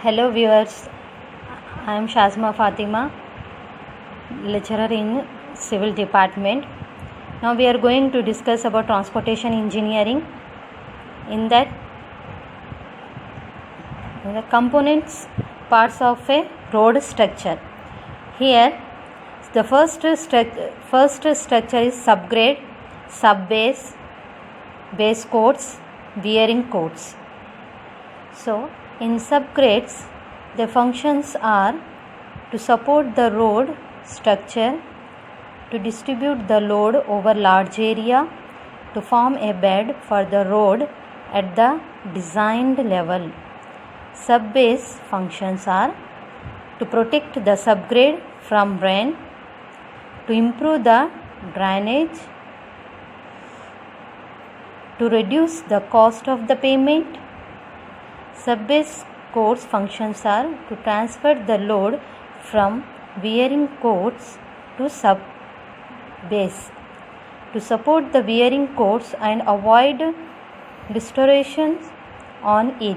Hello viewers, I am Shazma Fatima, lecturer in Civil Department. Now we are going to discuss about transportation engineering. In that, the components, parts of a road structure. Here, the first structure is subgrade, subbase, base coats, bearing coats. So, in subgrades, the functions are to support the road structure, to distribute the load over large area, to form a bed for the road at the designed level. Subbase functions are to protect the subgrade from rain, to improve the drainage, to reduce the cost of the pavement. Subbase coats functions are to transfer the load from bearing coats to subbase, to support the bearing coats and avoid distortions on it,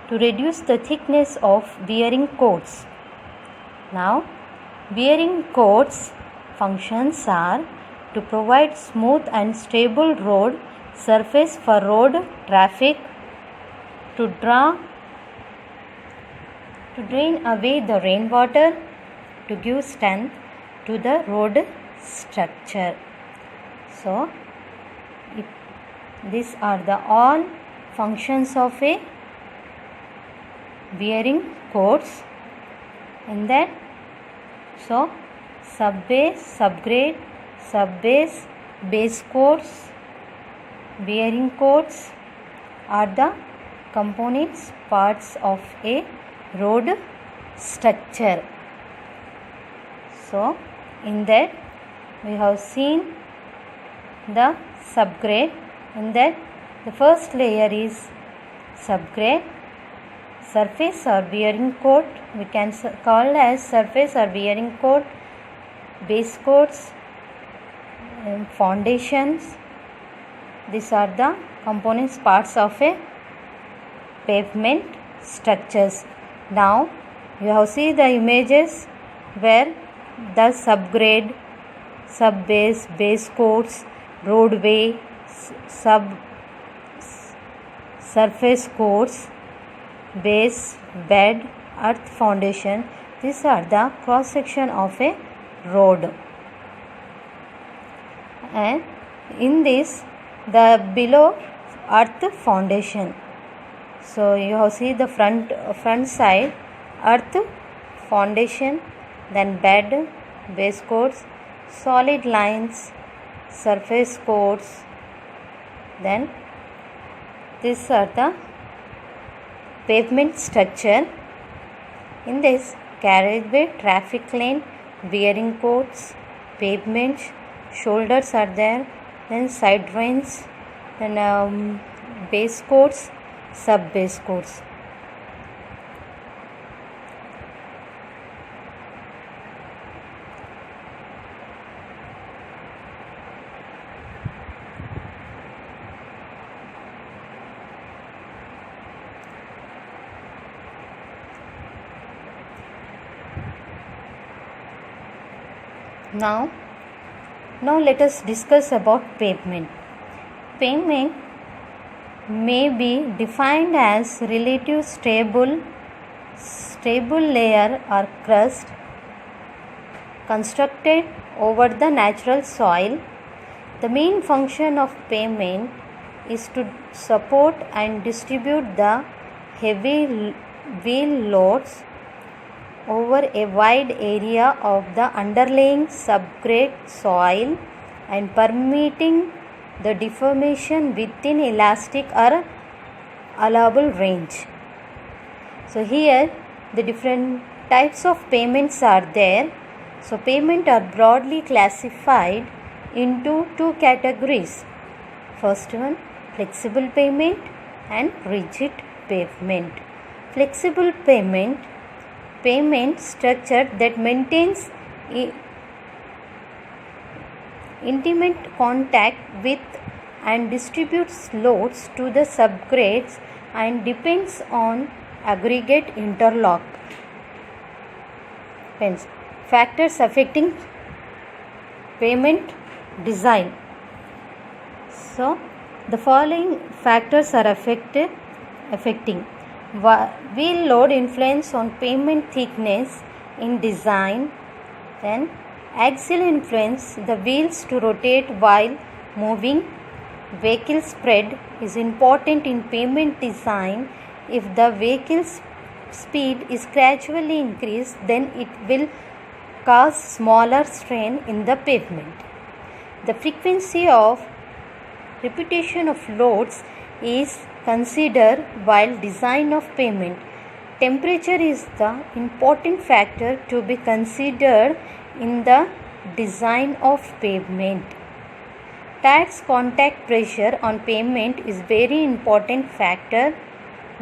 to reduce the thickness of bearing coats. Now, bearing coats functions are to provide smooth and stable road surface for road traffic, to drain away the rainwater, to give strength to the road structure. So, these are the all functions of a bearing coats. In that, so subbase, subgrade, subbase, base coats, bearing coats are the components, parts of a road structure. So, in that we have seen the subgrade. In that, the first layer is subgrade, surface or bearing coat, we can call as surface or bearing coat, base coats, foundations. These are the components, parts of a pavement structures. Now you have seen the images where the subgrade, subbase, base coats, roadway, surface coats, base, bed, earth foundation. These are the cross section of a road. And in this, the below earth foundation. So you have seen the front side earth foundation, then bed, base coats, solid lines, surface coats. Then these are the pavement structure. In this, carriageway, traffic lane, bearing coats, pavements, shoulders are there, then side drains, then base coats, subbase coats. Now let us discuss about pavement. Pavement may be defined as relative stable layer or crust constructed over the natural soil. The main function of pavement is to support and distribute the heavy wheel loads over a wide area of the underlying subgrade soil and permitting the deformation within elastic or allowable range. So here the different types of pavements are there. So pavement are broadly classified into two categories. First one, flexible pavement and rigid pavement. Flexible pavement structure that maintains intimate contact with and distributes loads to the subgrades and depends on aggregate interlock. Hence, factors affecting pavement design. So, the following factors are affecting wheel load influence on pavement thickness in design. Then, axial influence the wheels to rotate while moving. Vehicle spread is important in pavement design. If the vehicle's speed is gradually increased, then it will cause smaller strain in the pavement. The frequency of repetition of loads is considered while design of pavement. Temperature is the important factor to be considered in the design of pavement. Tax contact pressure on pavement is very important factor.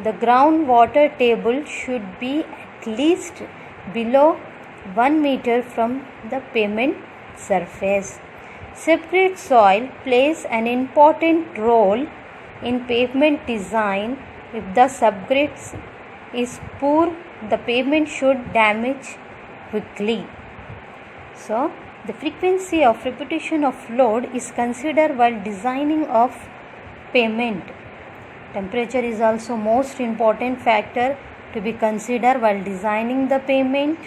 The groundwater table should be at least below 1 meter from the pavement surface. Separate soil plays an important role in pavement design. If the subgrade is poor, the pavement should damage quickly. So, the frequency of repetition of load is considered while designing of pavement. Temperature is also most important factor to be considered while designing the pavement.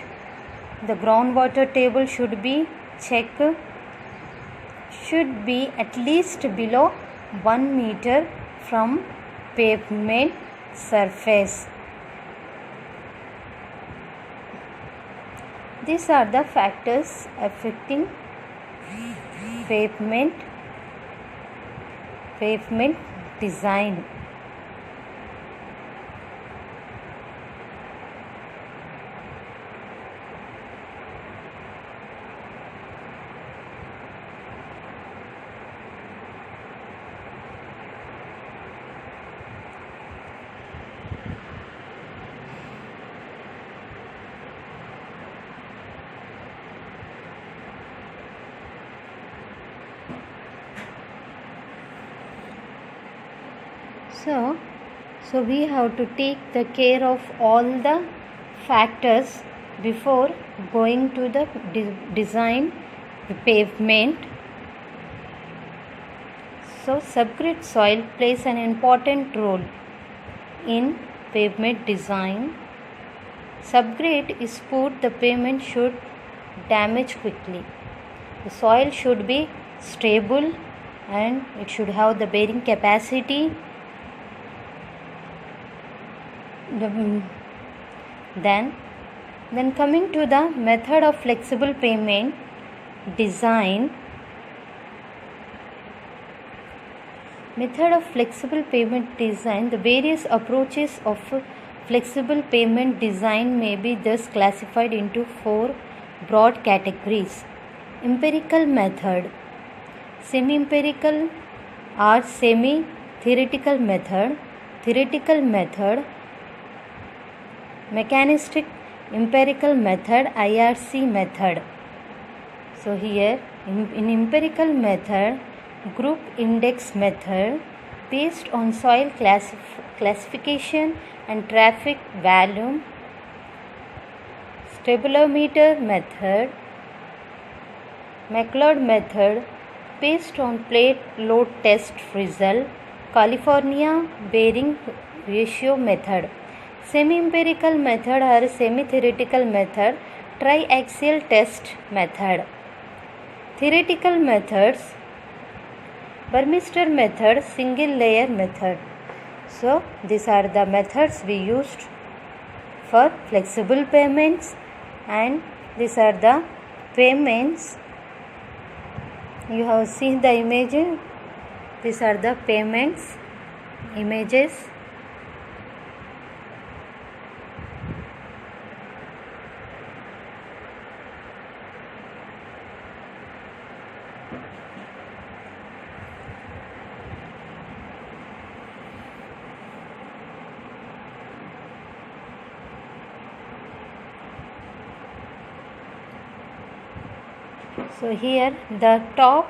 The groundwater table should be at least below 1 meter from pavement surface. These are the factors affecting pavement design. So we have to take the care of all the factors before going to the design the pavement. So subgrade soil plays an important role in pavement design. Subgrade is poor, the pavement should damage quickly. The soil should be stable and it should have the bearing capacity. Then coming to the method of flexible pavement design. Method of flexible pavement design. The various approaches of flexible pavement design may be thus classified into 4 broad categories. Empirical method, semi-empirical or semi-theoretical method, theoretical method, mechanistic empirical method, IRC method. So here in empirical method, group index method based on soil classification and traffic volume, stabilometer method, McLeod method based on plate load test result, California bearing ratio method. Semi-empirical method or semi-theoretical method, triaxial test method. Theoretical methods, Burmester method, single layer method. So these are the methods we used for flexible pavements, and these are the pavements. You have seen the image. These are the pavements images. So here the top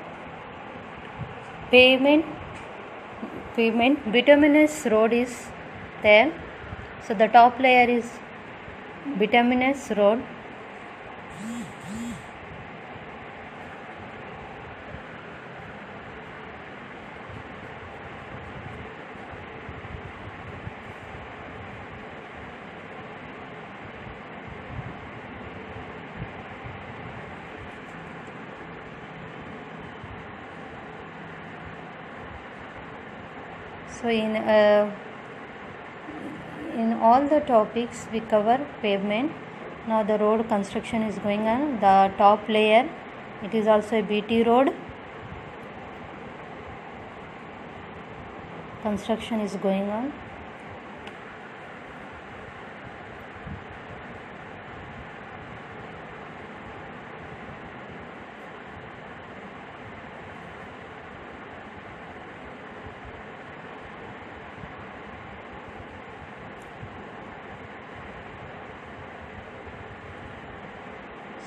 pavement bituminous road is there. So the top layer is bituminous road. So in all the topics we cover pavement. Now the road construction is going on. The top layer, it is also a BT road. Construction is going on.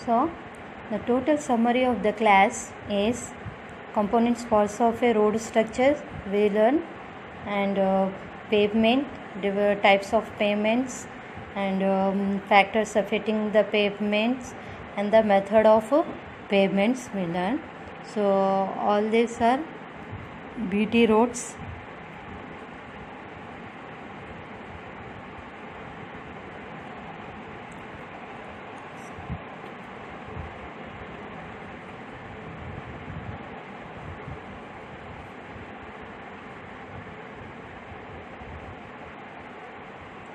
So the total summary of the class is components, parts of a road structure we learn, and pavement, types of pavements, and factors affecting the pavements, and the method of pavements we learn. So all these are BT roads.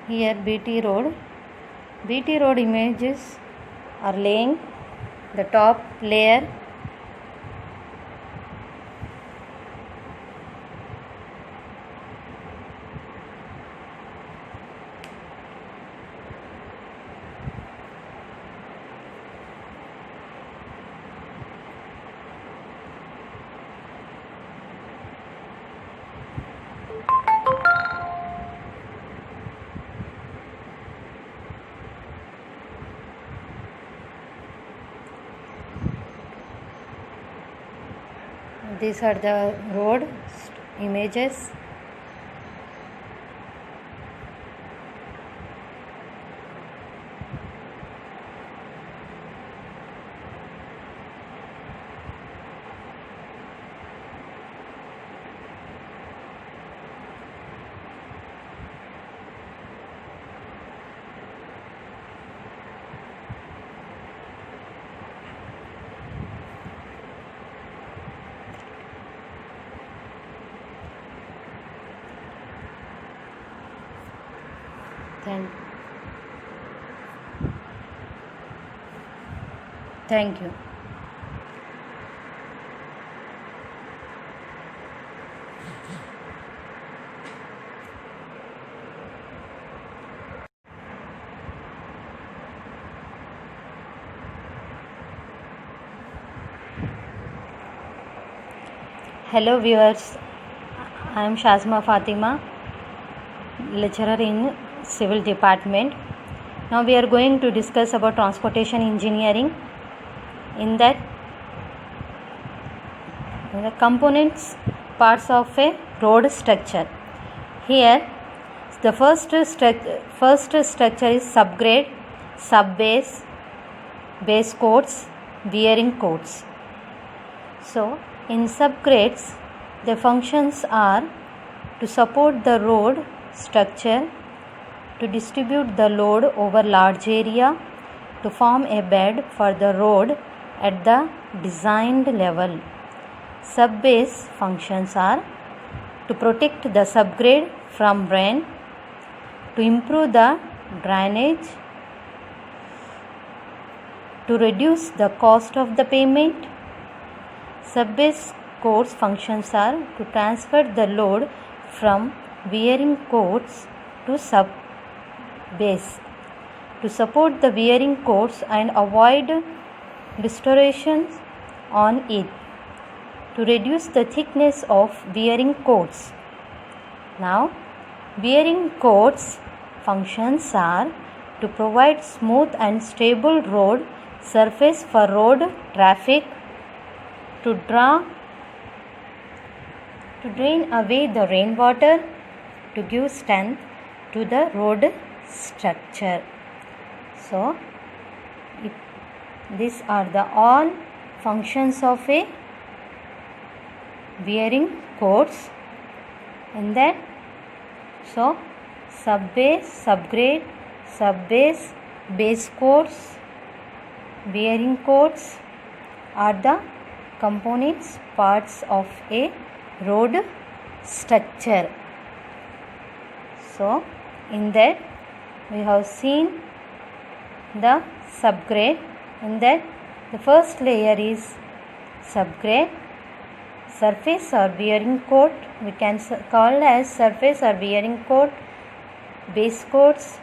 Here BT road images are laying the top layer. These are the road images. Thank you. Hello viewers, I am Shazma Fatima, lecturer in Civil Department. Now we are going to discuss about transportation engineering. In that, the components, parts of a road structure. Here the first structure is subgrade, subbase, base course, bearing course. So in subgrades, the functions are to support the road structure, to distribute the load over large area, to form a bed for the road at the designed level. Subbase functions are to protect the subgrade from rain, to improve the drainage, to reduce the cost of the pavement. Subbase course functions are to transfer the load from bearing course to subbase, to support the bearing course and avoid distortions on it, to reduce the thickness of bearing course. Now, bearing course functions are to provide smooth and stable road surface for road traffic, to drain away the rainwater, to give strength to the road structure. So these are the all functions of a bearing codes. In that, so subbase, subgrade, subbase, base codes, bearing codes are the components parts of a road structure. So in that we have seen the subgrade. In that, the first layer is subgrade. Surface or bearing coat we can call as surface or bearing coat, base coats,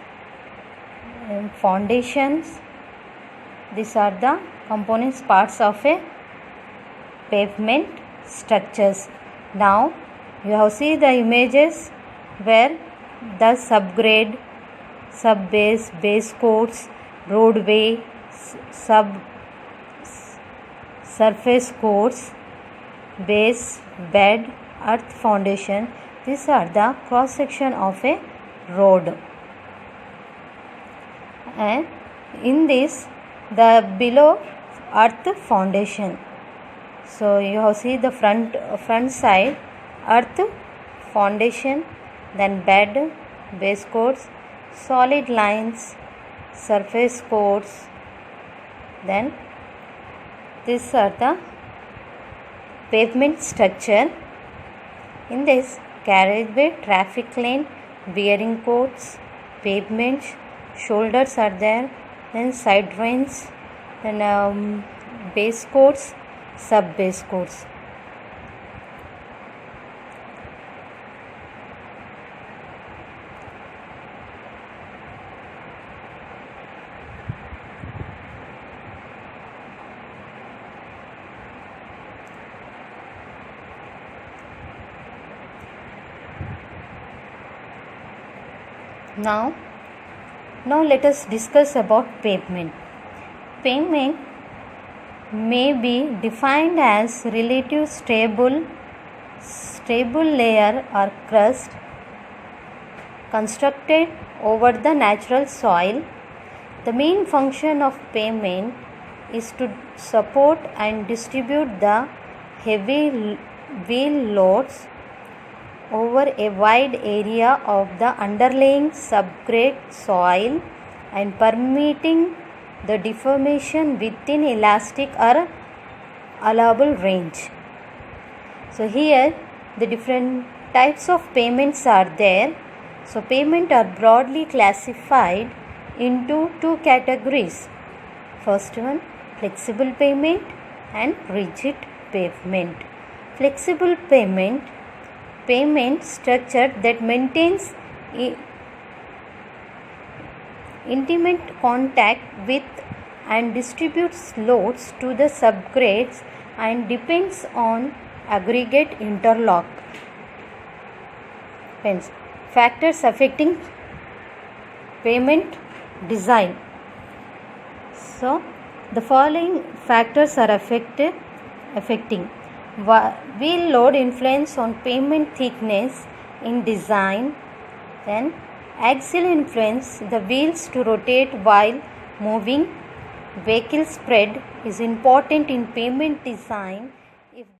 foundations. These are the components parts of a pavement structures. Now you have seen the images where the subgrade, subbase, base coats, roadway, surface coats, base, bed, earth foundation. These are the cross section of a road. And in this, the below earth foundation. So you have seen the front side earth foundation, then bed, base coats, solid lines, surface coats. Then these are the pavement structure. In this, carriageway, traffic lane, bearing coats, pavements, shoulders are there, then side drains, then base coats, sub base coats. Now let us discuss about pavement. Pavement may be defined as relative stable layer or crust constructed over the natural soil. The main function of pavement is to support and distribute the heavy wheel loads over a wide area of the underlying subgrade soil and permitting the deformation within elastic or allowable range. So here the different types of pavements are there. So pavement are broadly classified into two categories. First one, flexible pavement and rigid pavement. Flexible pavement structure that maintains intimate contact with and distributes loads to the subgrades and depends on aggregate interlock. Hence, factors affecting pavement design. So, the following factors are affecting wheel load influence on pavement thickness in design. Then axial influence, the wheels to rotate while moving. Vehicle spread is important in pavement design.